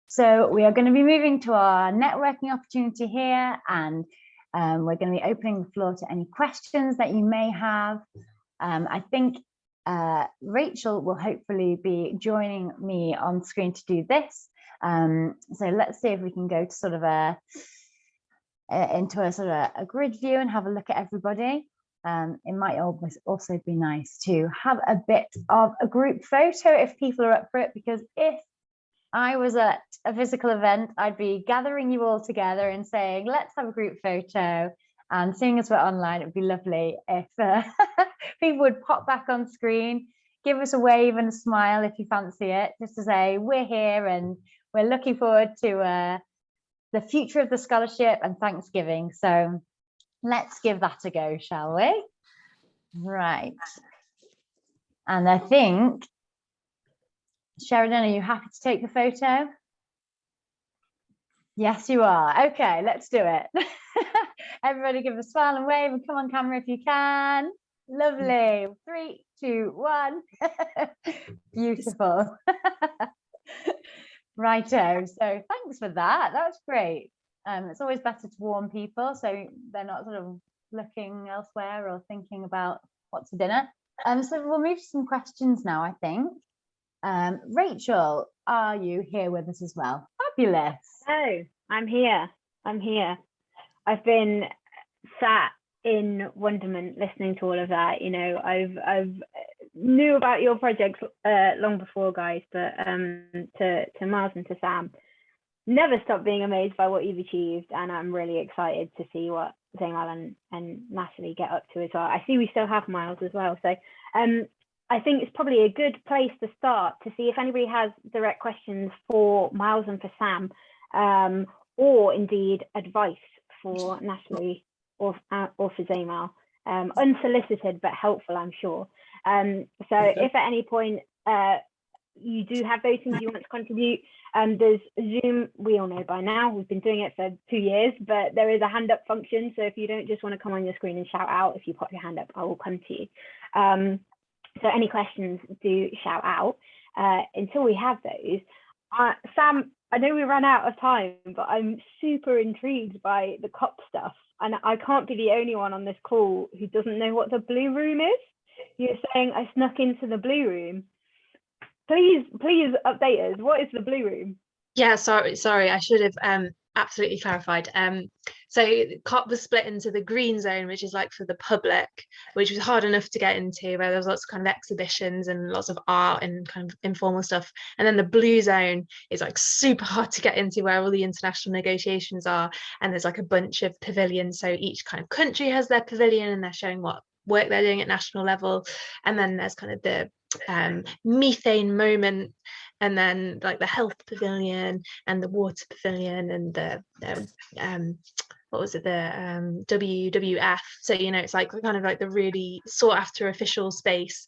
So we are going to be moving to our networking opportunity here, and we're going to be opening the floor to any questions that you may have. I think Rachel will hopefully be joining me on screen to do this. So let's see if we can go to sort of into a grid view and have a look at everybody. It might also be nice to have a bit of a group photo if people are up for it, because if I was at a physical event, I'd be gathering you all together and saying, let's have a group photo. And seeing as we're online, it would be lovely if people would pop back on screen, give us a wave and a smile if you fancy it, just to say we're here and we're looking forward to the future of the scholarship and Thanksgiving. So let's give that a go, shall we? Right. And I think, Sheridan, are you happy to take the photo? Yes, you are. Okay, let's do it. Everybody give a smile and wave, and come on camera if you can. Lovely. 3, 2, 1. Beautiful. Righto. So thanks for that. That was great. It's always better to warn people so they're not sort of looking elsewhere or thinking about what's for dinner. So we'll move to some questions now, I think. Rachel, are you here with us as well? Fabulous. Oh, I'm here. I've been sat in wonderment listening to all of that. You know, I've knew about your projects long before, guys, but to Miles and to Sam, never stop being amazed by what you've achieved, and I'm really excited to see what Zainal and Natalie get up to as well. I see we still have Miles as well, so I think it's probably a good place to start to see if anybody has direct questions for Miles and for Sam, or indeed advice for Natalie or for Zainal. Unsolicited but helpful, I'm sure. So if at any point you do have those things you want to contribute, there's Zoom, we all know by now, we've been doing it for 2 years, but there is a hand up function. So if you don't just want to come on your screen and shout out, if you pop your hand up, I will come to you. So any questions, do shout out. Until we have those, Sam, I know we ran out of time, but I'm super intrigued by the COP stuff. And I can't be the only one on this call who doesn't know what the blue room is. You're saying I snuck into the blue room. Please update us. What is the blue room? Yeah, sorry, I should have absolutely clarified. So COP was split into the green zone, which is like for the public, which was hard enough to get into, where there's lots of kind of exhibitions and lots of art and kind of informal stuff. And then the blue zone is like super hard to get into, where all the international negotiations are. And there's like a bunch of pavilions. So each kind of country has their pavilion and they're showing what work they're doing at national level. And then there's kind of the methane moment, and then like the health pavilion and the water pavilion and the what was it, the WWF. So, you know, it's like kind of like the really sought after official space.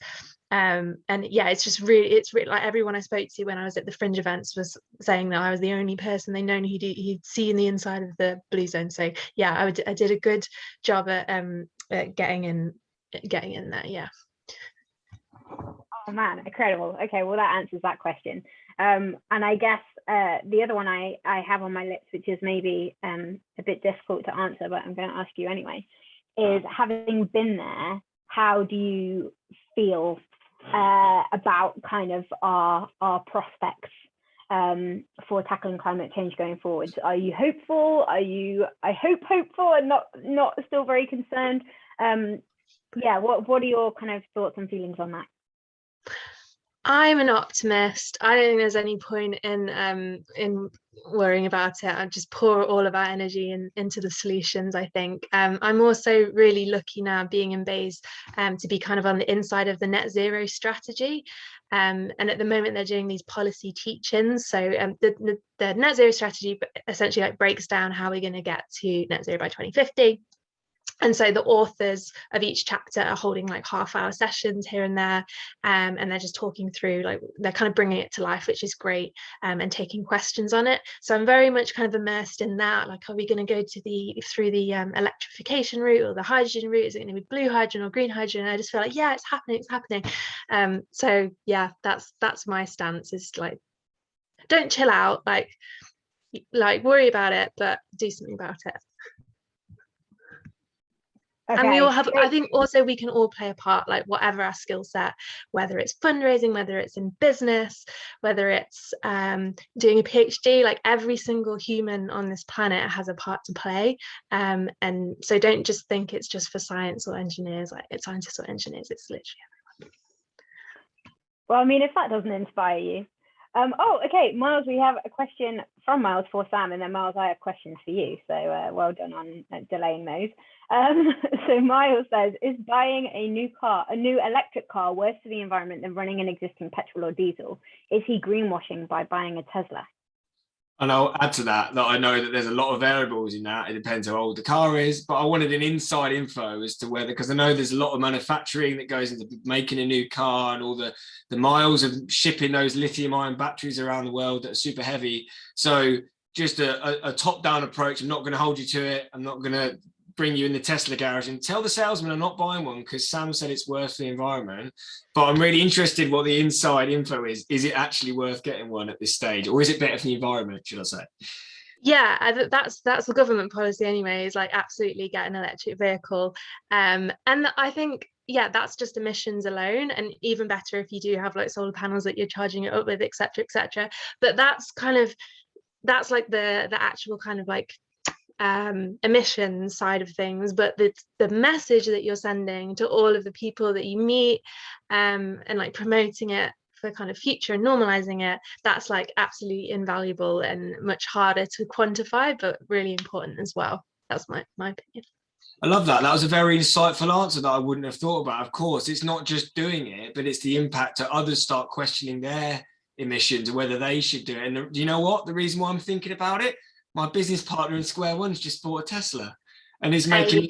And yeah, it's really like everyone I spoke to when I was at the Fringe events was saying that I was the only person they known who'd seen the inside of the blue zone. So yeah, I did a good job at getting in there. Yeah. Oh man, incredible. Okay, well that answers that question. And I guess the other one I have on my lips, which is maybe a bit difficult to answer, but I'm going to ask you anyway, is having been there, how do you feel about kind of our prospects for tackling climate change going forward? Are you hopeful? Are you, I hope, hopeful and not still very concerned? Yeah, what are your kind of thoughts and feelings on that? I'm an optimist. I don't think there's any point in worrying about it. I just pour all of our energy into the solutions, I think. I'm also really lucky now, being in Bays, to be kind of on the inside of the net zero strategy. And at the moment they're doing these policy teach-ins. So the net zero strategy essentially like breaks down how we're going to get to net zero by 2050. And so the authors of each chapter are holding like half-hour sessions here and there, and they're just talking through, like they're kind of bringing it to life, which is great, and taking questions on it. So I'm very much kind of immersed in that. Like, are we going to go through the electrification route or the hydrogen route? Is it going to be blue hydrogen or green hydrogen? And I just feel like, yeah, it's happening. So yeah, that's my stance, is like don't chill out, like worry about it, but do something about it. Okay. And we all have, I think also we can all play a part, like whatever our skill set, whether it's fundraising, whether it's in business, whether it's doing a PhD, like every single human on this planet has a part to play. And so don't just think it's just for science or engineers, like it's scientists or engineers, it's literally everyone. Well, I mean, if that doesn't inspire you. Oh, okay, Miles, we have a question from Miles for Sam, and then Miles, I have questions for you. So well done on delaying those. So Miles says, is buying a new electric car worse for the environment than running an existing petrol or diesel? Is he greenwashing by buying a Tesla? And I'll add to that I know that there's a lot of variables in that. It depends how old the car is, but I wanted an inside info as to whether, because I know there's a lot of manufacturing that goes into making a new car and all the miles of shipping those lithium-ion batteries around the world that are super heavy. So just a top-down approach. I'm not going to hold you to it. I'm not going to bring you in the Tesla garage and tell the salesman I'm not buying one because Sam said it's worth the environment. But I'm really interested what the inside info is. Is it actually worth getting one at this stage, or is it better for the environment, should I say? Yeah, that's the government policy anyway, is like absolutely get an electric vehicle. And I think, yeah, that's just emissions alone, and even better if you do have like solar panels that you're charging it up with, etc., etc. But that's like the actual kind of like emissions side of things, but the message that you're sending to all of the people that you meet, and like promoting it for kind of future and normalizing it, that's like absolutely invaluable and much harder to quantify, but really important as well. That's my opinion. I love that. That was a very insightful answer that I wouldn't have thought about. Of course, it's not just doing it, but it's the impact that others start questioning their emissions and whether they should do it. And do you know what? The reason why I'm thinking about it, my business partner in Square One's just bought a Tesla and is making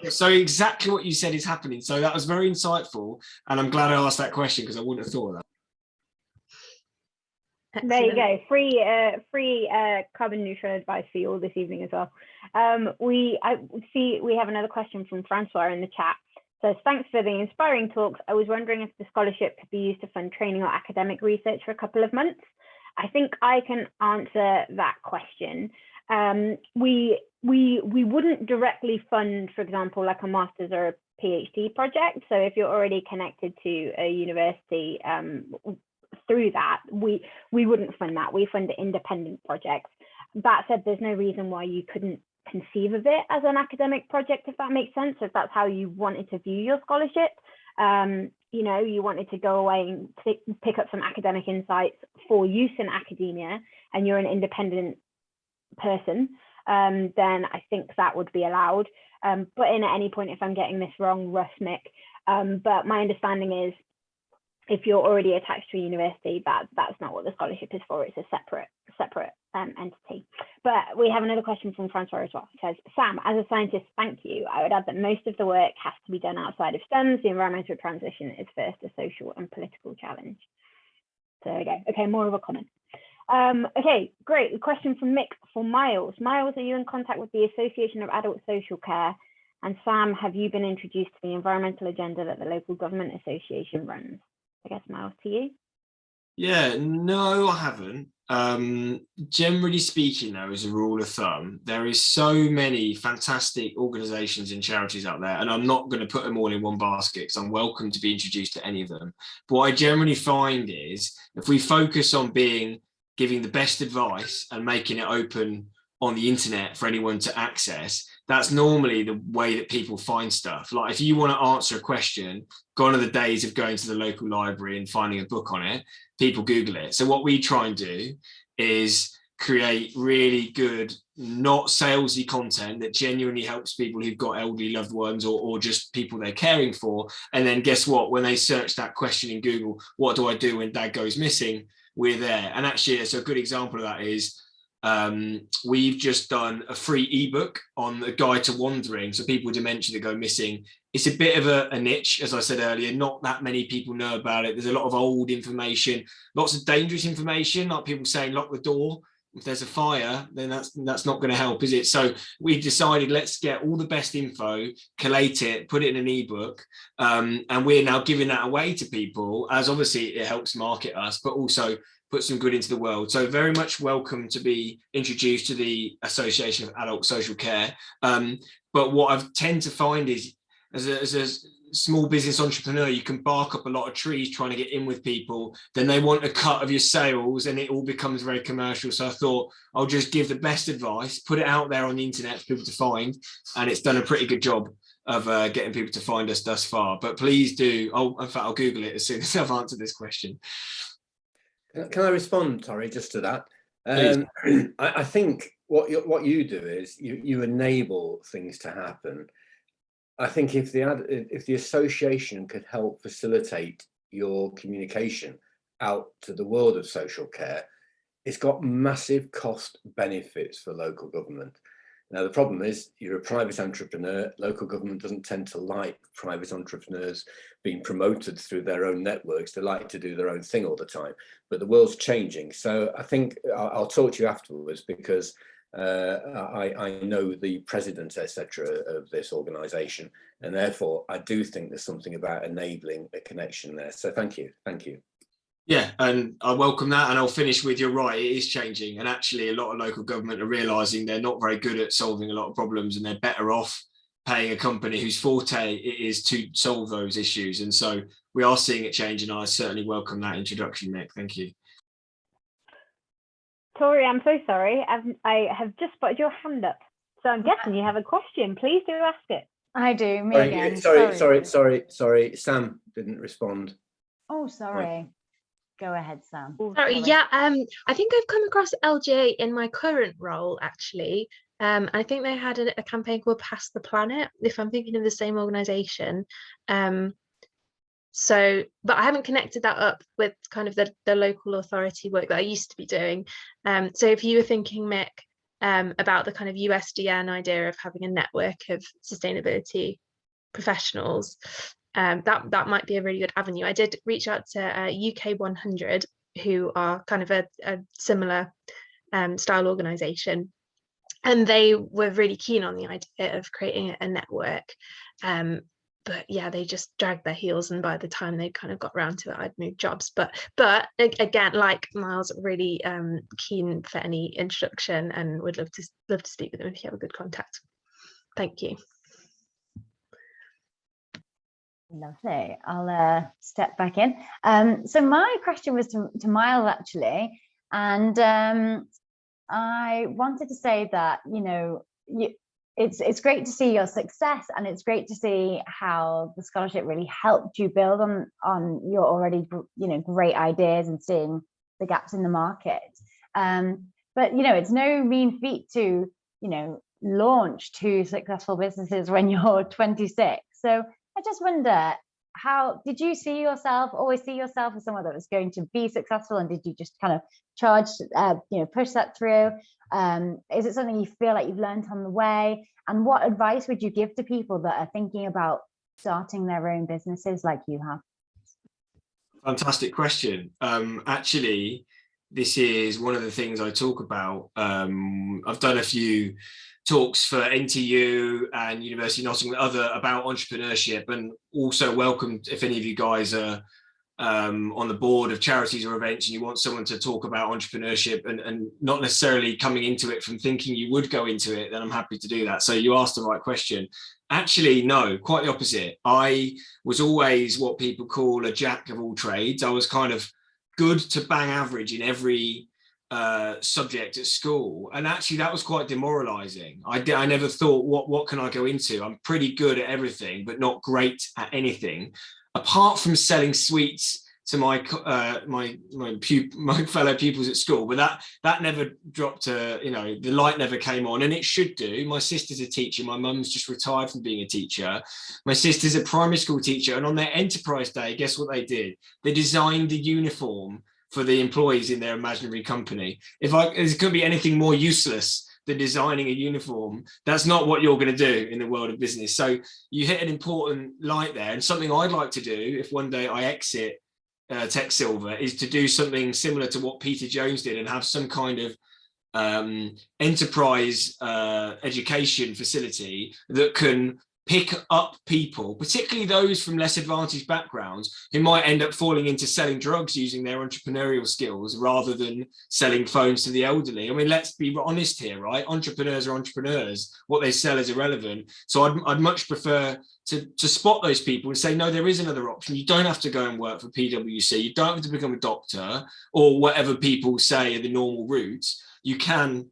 so exactly what you said is happening. So that was very insightful, and I'm glad I asked that question because I wouldn't have thought of that. Excellent. There you go, free carbon neutral advice for you all this evening as well. I see we have another question from Francois in the chat. Says, thanks for the inspiring talks. I was wondering if the scholarship could be used to fund training or academic research for a couple of months. I think I can answer that question. We wouldn't directly fund, for example, like a master's or a PhD project. So if you're already connected to a university through that, we wouldn't fund that. We fund independent projects. That said, there's no reason why you couldn't conceive of it as an academic project, if that makes sense. If that's how you wanted to view your scholarship, you know, you wanted to go away and pick up some academic insights for use in academia, and you're an independent person, then I think that would be allowed. But in at any point, if I'm getting this wrong, Russ, Mick, but my understanding is if you're already attached to a university, that's not what the scholarship is for. It's a separate entity. But we have another question from Francois as well. It says, Sam, as a scientist, thank you. I would add that most of the work has to be done outside of STEM. The environmental transition is first a social and political challenge. So there we go. Okay, more of a comment. Okay, great. A question from Mick for Miles. Miles, are you in contact with the Association of Adult Social Care? And Sam, have you been introduced to the environmental agenda that the local government association runs? I guess, Miles, to you. Yeah, no, I haven't. Generally speaking, though, as a rule of thumb, there is so many fantastic organisations and charities out there, and I'm not going to put them all in one basket because I'm welcome to be introduced to any of them. But what I generally find is if we focus on giving the best advice and making it open on the internet for anyone to access, that's normally the way that people find stuff. Like if you want to answer a question, gone are the days of going to the local library and finding a book on it. People Google it. So what we try and do is create really good, not salesy content that genuinely helps people who've got elderly loved ones or just people they're caring for. And then guess what? When they search that question in Google, what do I do when dad goes missing? We're there. And actually, it's a good example of that is we've just done a free ebook on the guide to wandering. So people with dementia that go missing. It's a bit of a niche, as I said earlier, not that many people know about it. There's a lot of old information, lots of dangerous information, like people saying lock the door. If there's a fire, then that's not going to help, is it? So we decided, let's get all the best info, collate it, put it in an ebook, and we're now giving that away to people, as obviously it helps market us, but also put some good into the world. So very much welcome to be introduced to the Association of Adult Social Care. But what I tend to find is, as a small business entrepreneur, you can bark up a lot of trees trying to get in with people. Then they want a cut of your sales and it all becomes very commercial. So I thought I'll just give the best advice, put it out there on the internet for people to find. And it's done a pretty good job of getting people to find us thus far. But please do. In fact, I'll Google it as soon as I've answered this question. Can I respond, Tori, just to that? I think what you do is you enable things to happen. I think if the association could help facilitate your communication out to the world of social care, it's got massive cost benefits for local government. Now, the problem is you're a private entrepreneur. Local government doesn't tend to like private entrepreneurs being promoted through their own networks. They like to do their own thing all the time. But the world's changing. So I think I'll talk to you afterwards, because I know the president, etc., of this organisation, and therefore I do think there's something about enabling a connection there. So thank you. Yeah, and I welcome that, and I'll finish with, you're right, it is changing, and actually a lot of local government are realising they're not very good at solving a lot of problems, and they're better off paying a company whose forte it is to solve those issues. And so we are seeing it change, and I certainly welcome that introduction, Mick. Thank you. Tori, I'm so sorry. I have just spotted your hand up, so I'm guessing you have a question. Please do ask it. I do. Me Sorry, again. sorry. Sam didn't respond. Oh, sorry. Go ahead, Sam. Sorry, yeah, I think I've come across LGA in my current role, actually. I think they had a campaign called Pass the Planet, if I'm thinking of the same organisation. So, but I haven't connected that up with kind of the local authority work that I used to be doing. So if you were thinking, Mick, about the kind of USDN idea of having a network of sustainability professionals, that might be a really good avenue. I did reach out to UK 100, who are kind of a similar style organisation, and they were really keen on the idea of creating a network. But yeah, they just dragged their heels, and by the time they kind of got around to it, I'd moved jobs. But again, like Miles, really keen for any introduction, and would love to speak with them if you have a good contact. Thank you. Lovely. I'll step back in. So my question was to Miles, actually, and I wanted to say that, you know, it's great to see your success, and it's great to see how the scholarship really helped you build on your already, you know, great ideas and seeing the gaps in the market. But, you know, it's no mean feat to, you know, launch 2 successful businesses when you're 26. So I just wonder, how did you always see yourself as someone that was going to be successful, and did you just kind of you know, push that through? Is it something you feel like you've learned on the way? And what advice would you give to people that are thinking about starting their own businesses like you have? Fantastic question. Actually, this is one of the things I talk about. I've done a few talks for NTU and University of Nottingham about entrepreneurship, and also welcome if any of you guys are on the board of charities or events and you want someone to talk about entrepreneurship and not necessarily coming into it from thinking you would go into it, then I'm happy to do that. So you asked the right question. Actually, no, quite the opposite. I was always what people call a jack of all trades. I was kind of good to bang average in every subject at school, and actually that was quite demoralizing. I never thought, what can I go into? I'm pretty good at everything but not great at anything, apart from selling sweets to my fellow pupils at school. But that never dropped you know, the light never came on, and it should do. My sister's a teacher, my mum's just retired from being a teacher, my sister's a primary school teacher, and on their enterprise day, guess what they did? They designed the uniform for the employees in their imaginary company. There couldn't be anything more useless than designing a uniform. That's not what you're going to do in the world of business. So you hit an important light there, and something I'd like to do if one day I exit Tech Silver is to do something similar to what Peter Jones did and have some kind of enterprise education facility that can pick up people, particularly those from less advantaged backgrounds, who might end up falling into selling drugs using their entrepreneurial skills rather than selling phones to the elderly. I mean, let's be honest here, right? Entrepreneurs are entrepreneurs. What they sell is irrelevant. So I'd much prefer to spot those people and say, no, there is another option. You don't have to go and work for PwC. You don't have to become a doctor or whatever people say are the normal routes. You can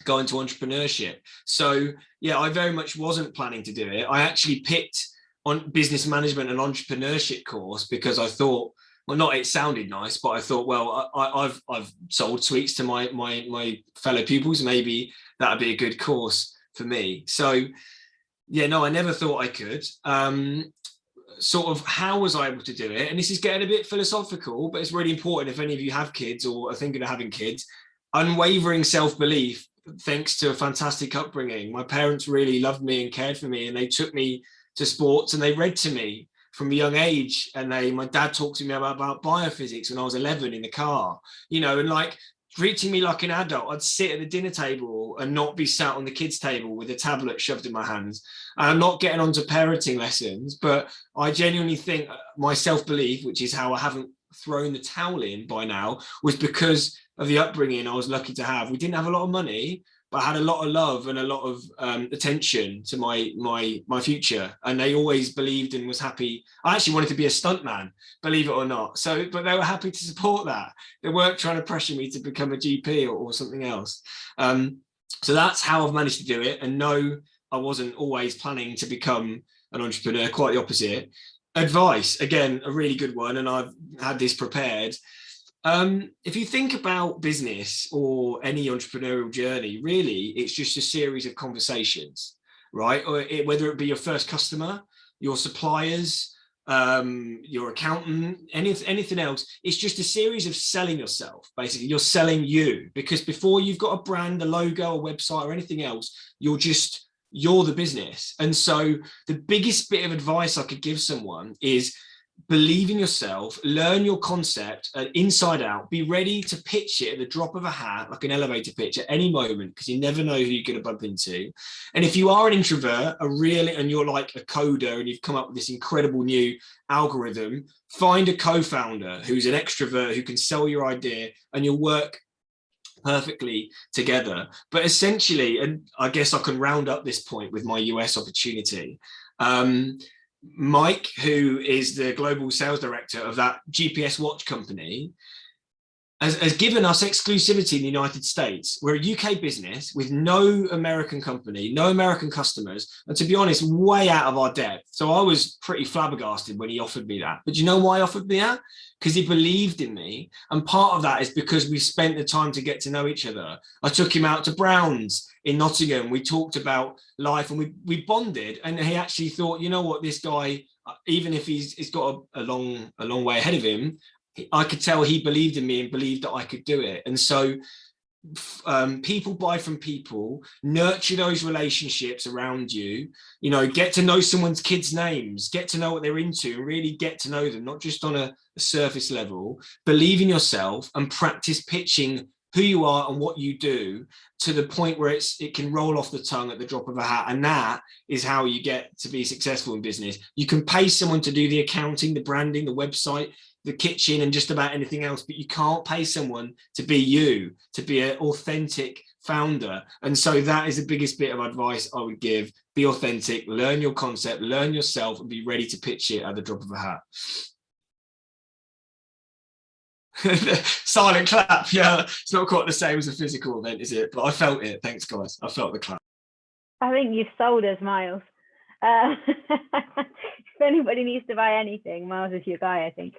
go into entrepreneurship. So yeah, I very much wasn't planning to do it. I actually picked on business management and entrepreneurship course because I thought, well, not it sounded nice, but I thought, well, I've sold sweets to my fellow pupils. Maybe that'd be a good course for me. So yeah, no, I never thought I could. Sort of how was I able to do it? And this is getting a bit philosophical, but it's really important if any of you have kids or are thinking of having kids. Unwavering self-belief, thanks to a fantastic upbringing. My parents really loved me and cared for me, and they took me to sports and they read to me from a young age. And my dad talked to me about biophysics when I was 11 in the car, you know, and like treating me like an adult. I'd sit at the dinner table and not be sat on the kids' table with a tablet shoved in my hands. And I'm not getting onto parenting lessons, but I genuinely think my self-belief, which is how I haven't thrown the towel in by now, was because of the upbringing I was lucky to have. We didn't have a lot of money, but I had a lot of love and a lot of attention to my future. And they always believed and was happy. I actually wanted to be a stuntman, believe it or not. So, but they were happy to support that. They weren't trying to pressure me to become a GP or something else. So that's how I've managed to do it. And no, I wasn't always planning to become an entrepreneur, quite the opposite. Advice, again, a really good one. And I've had this prepared. If you think about business or any entrepreneurial journey, really, it's just a series of conversations, right? Or whether it be your first customer, your suppliers, your accountant, anything else, it's just a series of selling yourself. Basically, you're selling you, because before you've got a brand, a logo, a website, or anything else, you're the business. And so the biggest bit of advice I could give someone is believe in yourself, learn your concept inside out, be ready to pitch it at the drop of a hat, like an elevator pitch at any moment, because you never know who you're going to bump into. And if you are an introvert, and you're like a coder and you've come up with this incredible new algorithm, find a co-founder who's an extrovert who can sell your idea, and you'll work perfectly together. But essentially, and I guess I can round up this point with my US opportunity. Mike, who is the global sales director of that GPS watch company, has given us exclusivity in the United States. We're a UK business with no American company, no American customers, and to be honest, way out of our depth. So I was pretty flabbergasted when he offered me that. But you know why he offered me that? Because he believed in me. And part of that is because we spent the time to get to know each other. I took him out to Brown's in Nottingham. We talked about life and we bonded. And he actually thought, you know what, this guy, even if he's got a long way ahead of him, I could tell he believed in me and believed that I could do it. And so people buy from people, nurture those relationships around you, get to know someone's kids' names, get to know what they're into, and really get to know them, not just on a surface level. Believe in yourself and practice pitching who you are and what you do to the point where it can roll off the tongue at the drop of a hat. And that is how you get to be successful in business. You can pay someone to do the accounting, the branding, the website, the kitchen, and just about anything else, but you can't pay someone to be you, to be an authentic founder. And so that is the biggest bit of advice I would give. Be authentic, learn your concept, learn yourself, and be ready to pitch it at the drop of a hat. Silent clap. Yeah, it's not quite the same as a physical event, is it? But I felt it. Thanks, guys. I felt the clap. I think you've sold us, Miles. If anybody needs to buy anything, Miles is your guy, I think.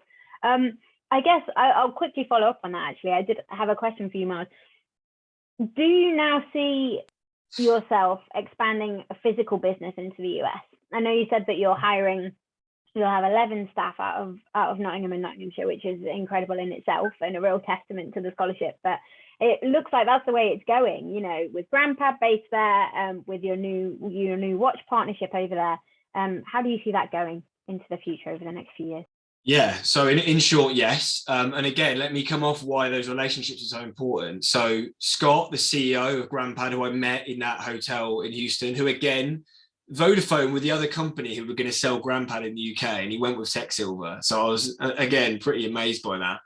I guess I'll quickly follow up on that, actually. I did have a question for you, Miles. Do you now see yourself expanding a physical business into the US? I know you said that you'll have 11 staff out of Nottingham and Nottinghamshire, which is incredible in itself and a real testament to the scholarship. But it looks like that's the way it's going, with Grandpad based there, with your new watch partnership over there. How do you see that going into the future over the next few years? Yeah, so in short, yes. And again, let me come off why those relationships are so important. So Scott, the CEO of Grandpad, who I met in that hotel in Houston, who again, Vodafone were the other company who were going to sell GrandPad in the UK, and he went with Tech Silver. So I was, again, pretty amazed by that.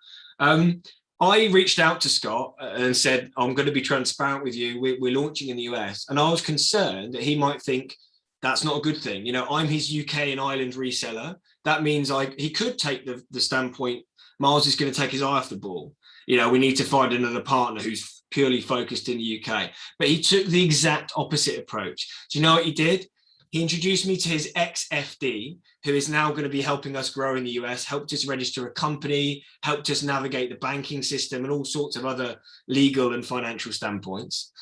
I reached out to Scott and said, I'm going to be transparent with you. We're launching in the US. And I was concerned that he might think that's not a good thing. You know, I'm his UK and Ireland reseller. That means he could take the standpoint, Miles is going to take his eye off the ball. You know, we need to find another partner who's purely focused in the UK. But he took the exact opposite approach. Do you know what he did? He introduced me to his ex-FD, who is now going to be helping us grow in the US, helped us register a company, helped us navigate the banking system and all sorts of other legal and financial standpoints.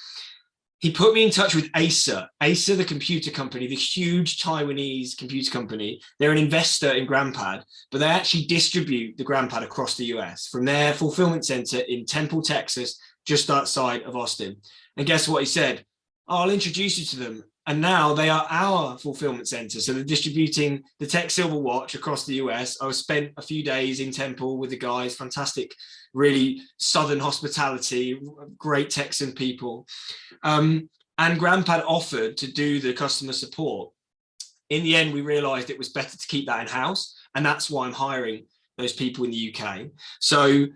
He put me in touch with Acer, the computer company, the huge Taiwanese computer company. They're an investor in GrandPad, but they actually distribute the GrandPad across the US from their fulfillment center in Temple, Texas, just outside of Austin. And guess what he said? I'll introduce you to them. And now they are our fulfillment center. So they're distributing the Tech Silver watch across the US. I spent a few days in Temple with the guys, fantastic, really Southern hospitality, great Texan people. And GrandPad offered to do the customer support. In the end, we realized it was better to keep that in-house. And that's why I'm hiring those people in the UK. So,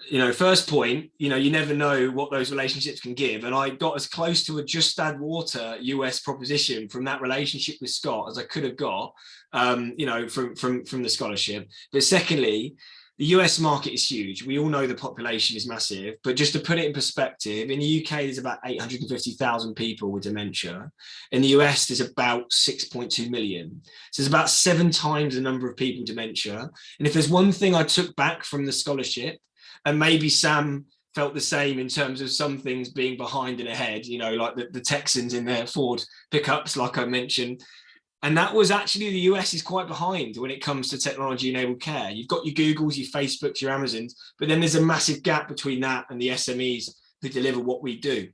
you know, first point, you know, you never know what those relationships can give. And I got as close to a just add water US proposition from that relationship with Scott as I could have got, you know, from the scholarship. But secondly, the US market is huge. We all know the population is massive, but just to put it in perspective, in the UK, there's about 850,000 people with dementia. In the US, there's about 6.2 million. So there's about 7 times the number of people with dementia. And if there's one thing I took back from the scholarship, and maybe Sam felt the same in terms of some things being behind and ahead, you know, like the Texans in their Ford pickups, like I mentioned. And that was actually the US is quite behind when it comes to technology-enabled care. You've got your Googles, your Facebooks, your Amazons, but then there's a massive gap between that and the SMEs who deliver what we do.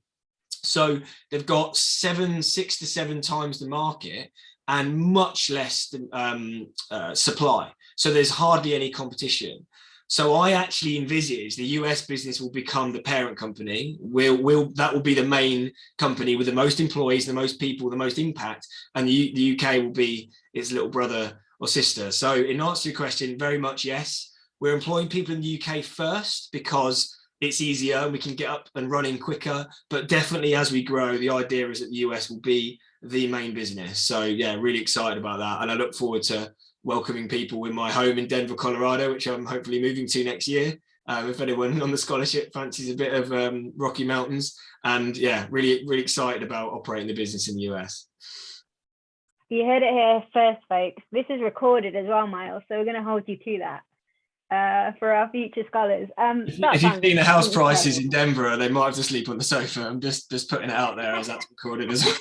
So they've got 6 to 7 times the market and much less supply. So there's hardly any competition. So I actually envisage the US business will become the parent company. That will be the main company with the most employees, the most people, the most impact, and the UK will be its little brother or sister. So in answer to your question, very much yes. We're employing people in the UK first because it's easier and we can get up and running quicker. But definitely as we grow, the idea is that the US will be the main business. So yeah, really excited about that. And I look forward to welcoming people in my home in Denver, Colorado, which I'm hopefully moving to next year. If anyone on the scholarship fancies a bit of Rocky Mountains, and yeah, really excited about operating the business in the US. You heard it here first, folks. This is recorded as well, Miles, so we're going to hold you to that for our future scholars. If you've seen the house prices in Denver, they might have to sleep on the sofa. I'm just putting it out there as that's recorded as well.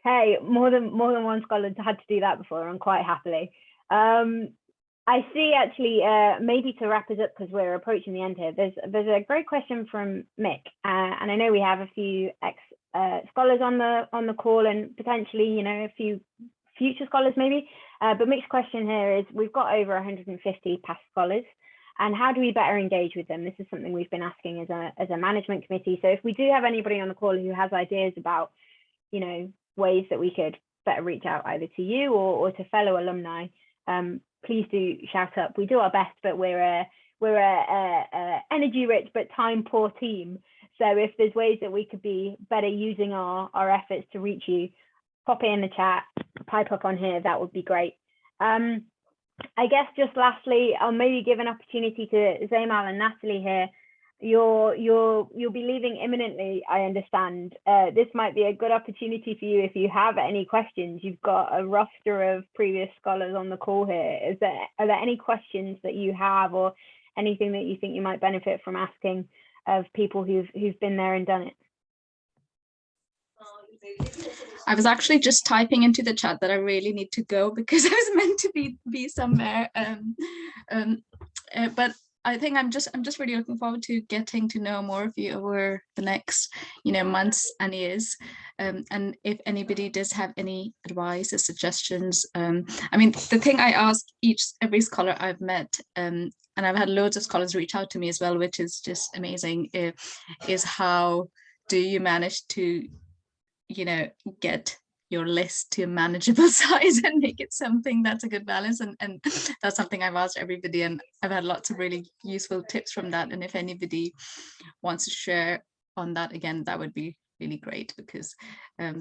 Hey, more than one scholar had to do that before, and quite happily. I see actually, maybe to wrap us up because we're approaching the end here. There's a great question from Mick, and I know we have a few scholars on the call, and potentially, you know, a few future scholars maybe. But Mick's question here is: we've got over 150 past scholars, and how do we better engage with them? This is something we've been asking as a management committee. So if we do have anybody on the call who has ideas about, you know, ways that we could better reach out either to you or to fellow alumni, please do shout up. We do our best, but we're a energy rich but time poor team. So if there's ways that we could be better using our efforts to reach you, pop it in the chat, pipe up on here, that would be great. I guess just lastly, I'll maybe give an opportunity to Zaymal and Natalie here. You'll be leaving imminently, I understand. This might be a good opportunity for you if you have any questions. You've got a roster of previous scholars on the call here. Are there any questions that you have, or anything that you think you might benefit from asking of people who've been there and done it? I was actually just typing into the chat that I really need to go because I was meant to be somewhere. But I think I'm just really looking forward to getting to know more of you over the next, you know, months and years. And if anybody does have any advice or suggestions, I mean, the thing I ask every scholar I've met, and I've had loads of scholars reach out to me as well, which is just amazing, is how do you manage to, you know, get your list to a manageable size and make it something that's a good balance. And that's something I've asked everybody, and I've had lots of really useful tips from that. And if anybody wants to share on that again, that would be really great, because I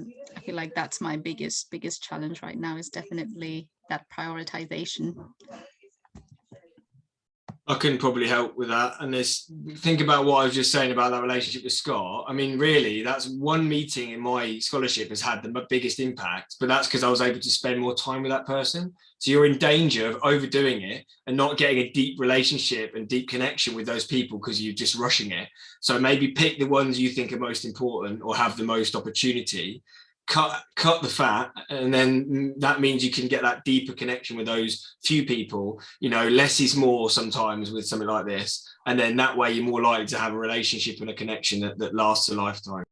feel like that's my biggest challenge right now, is definitely that prioritization. I can probably help with that. And think about what I was just saying about that relationship with Scott. I mean, really, that's one meeting in my scholarship has had the biggest impact, but that's because I was able to spend more time with that person. So you're in danger of overdoing it and not getting a deep relationship and deep connection with those people because you're just rushing it. So maybe pick the ones you think are most important or have the most opportunity. Cut the fat, and then that means you can get that deeper connection with those few people. You know, less is more sometimes with something like this, and then that way you're more likely to have a relationship and a connection that lasts a lifetime.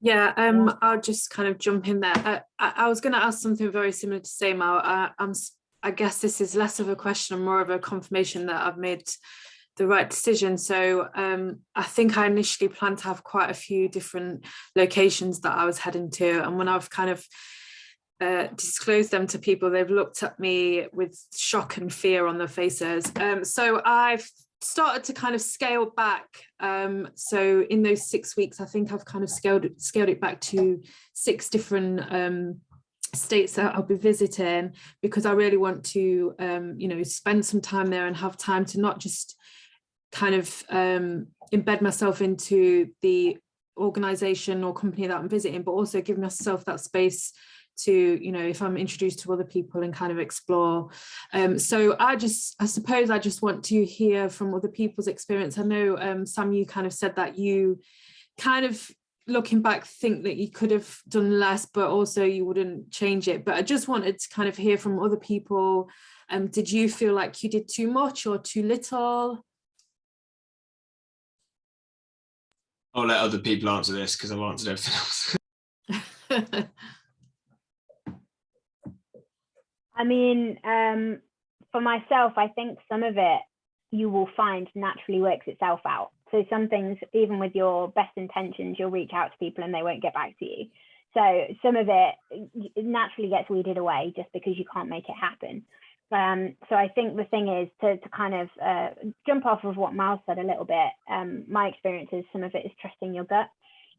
Yeah, I'll just kind of jump in there. I was going to ask something very similar to Seymour. I guess this is less of a question and more of a confirmation that I've made the right decision. So I think I initially planned to have quite a few different locations that I was heading to, and when I've kind of disclosed them to people, they've looked at me with shock and fear on their faces. So I've started to kind of scale back. So in those 6 weeks, I think I've kind of scaled it back to 6 different states that I'll be visiting, because I really want to spend some time there and have time to not just kind of embed myself into the organization or company that I'm visiting, but also give myself that space to, you know, if I'm introduced to other people, and kind of explore. So I suppose I just want to hear from other people's experience. I know, Sam, you kind of said that you kind of, looking back, think that you could have done less, but also you wouldn't change it. But I just wanted to kind of hear from other people. Did you feel like you did too much or too little? I'll let other people answer this because I've answered everything else. I mean, for myself, I think some of it you will find naturally works itself out. So some things, even with your best intentions, you'll reach out to people and they won't get back to you. So some of it naturally gets weeded away just because you can't make it happen. So I think the thing is to kind of jump off of what Miles said a little bit. My experience is some of it is trusting your gut.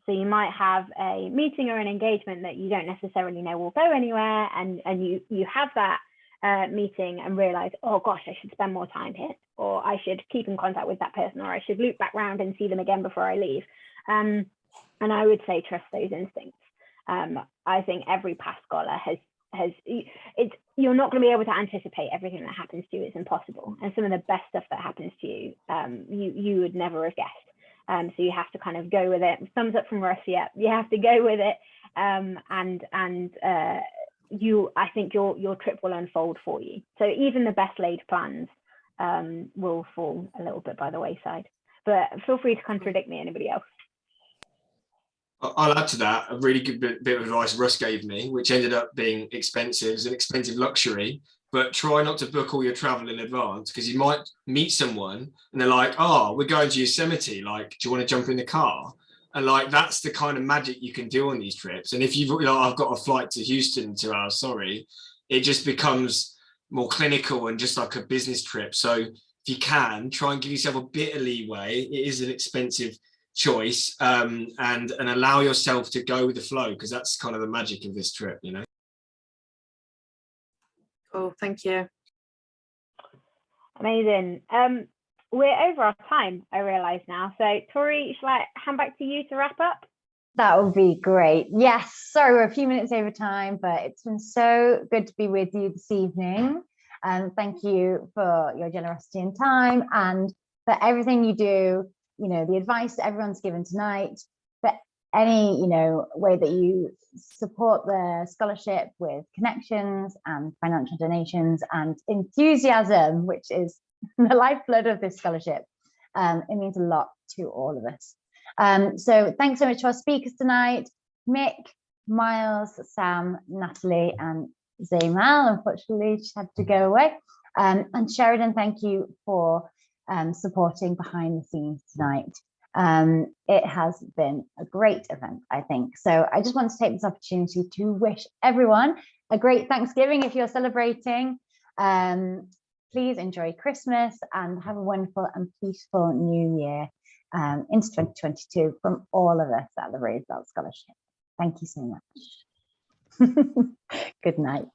So you might have a meeting or an engagement that you don't necessarily know will go anywhere, and you have that meeting and realize, oh gosh, I should spend more time here, or I should keep in contact with that person, or I should loop back round and see them again before I leave. And I would say trust those instincts. I think every past scholar you're not going to be able to anticipate everything that happens to you. It's impossible. And some of the best stuff that happens to you, you would never have guessed. So you have to kind of go with it. Thumbs up from Russ. Yeah, you have to go with it. I think your trip will unfold for you. So even the best laid plans will fall a little bit by the wayside. But feel free to contradict me, anybody else. I'll add to that a really good bit of advice Russ gave me, which ended up being expensive. It's an expensive luxury, but try not to book all your travel in advance, because you might meet someone and they're like, oh, we're going to Yosemite. Like, do you want to jump in the car? And like, that's the kind of magic you can do on these trips. And if you've, I've got a flight to Houston in 2 hours, sorry, it just becomes more clinical and just like a business trip. So if you can, try and give yourself a bit of leeway. It is an expensive choice, and allow yourself to go with the flow, because that's kind of the magic of this trip, you know. Cool, thank you. Amazing. We're over our time, I realise now. So Tori, shall I hand back to you to wrap up? That would be great. Yes, sorry, we're a few minutes over time, but it's been so good to be with you this evening. And thank you for your generosity and time, and for everything you do. You know, the advice that everyone's given tonight, but any, you know, way that you support the scholarship with connections and financial donations and enthusiasm, which is the lifeblood of this scholarship. It means a lot to all of us. So thanks so much to our speakers tonight, Mick, Miles, Sam, Natalie, and Zaymal. Unfortunately, she had to go away. And Sheridan, thank you for supporting behind the scenes tonight. It has been a great event, I think. So I just want to take this opportunity to wish everyone a great Thanksgiving if you're celebrating. Please enjoy Christmas and have a wonderful and peaceful new year into 2022 from all of us at the Roosevelt Scholarship. Thank you so much. Good night.